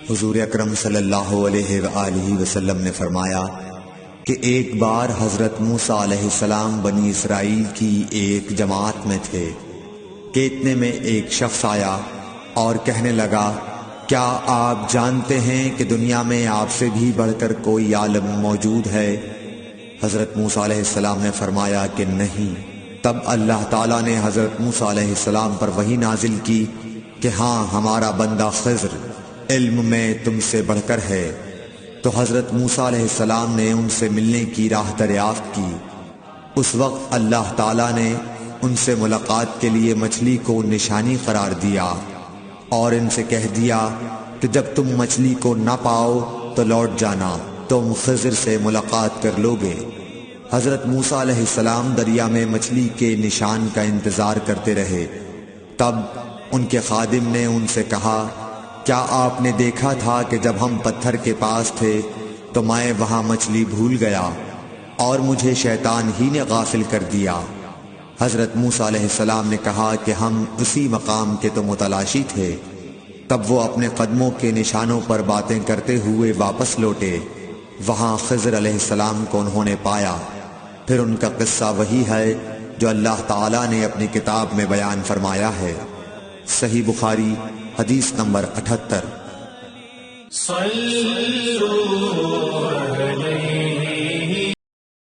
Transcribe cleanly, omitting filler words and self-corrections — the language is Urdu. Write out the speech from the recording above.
حضور اکرم صلی اللہ علیہ وآلہ وسلم نے فرمایا کہ ایک بار حضرت موسیٰ علیہ السلام بنی اسرائیل کی ایک جماعت میں تھے کہ اتنے میں ایک شخص آیا اور کہنے لگا، کیا آپ جانتے ہیں کہ دنیا میں آپ سے بھی بڑھ کر کوئی عالم موجود ہے؟ حضرت موسیٰ علیہ السلام نے فرمایا کہ نہیں۔ تب اللہ تعالیٰ نے حضرت موسیٰ علیہ السلام پر وحی نازل کی کہ ہاں، ہمارا بندہ خضر علم میں تم سے بڑھ کر ہے۔ تو حضرت موسیٰ علیہ السلام نے ان سے ملنے کی راہ دریافت کی۔ اس وقت اللہ تعالیٰ نے ان سے ملاقات کے لیے مچھلی کو نشانی قرار دیا اور ان سے کہہ دیا کہ جب تم مچھلی کو نہ پاؤ تو لوٹ جانا، تم خضر سے ملاقات کر لوگے۔ حضرت موسیٰ علیہ السلام دریا میں مچھلی کے نشان کا انتظار کرتے رہے۔ تب ان کے خادم نے ان سے کہا، کیا آپ نے دیکھا تھا کہ جب ہم پتھر کے پاس تھے تو میں وہاں مچھلی بھول گیا اور مجھے شیطان ہی نے غافل کر دیا؟ حضرت موسیٰ علیہ السلام نے کہا کہ ہم اسی مقام کے تو متلاشی تھے۔ تب وہ اپنے قدموں کے نشانوں پر باتیں کرتے ہوئے واپس لوٹے۔ وہاں خضر علیہ السلام کو انہوں نے پایا۔ پھر ان کا قصہ وہی ہے جو اللہ تعالیٰ نے اپنی کتاب میں بیان فرمایا ہے۔ صحیح بخاری حدیث نمبر 78۔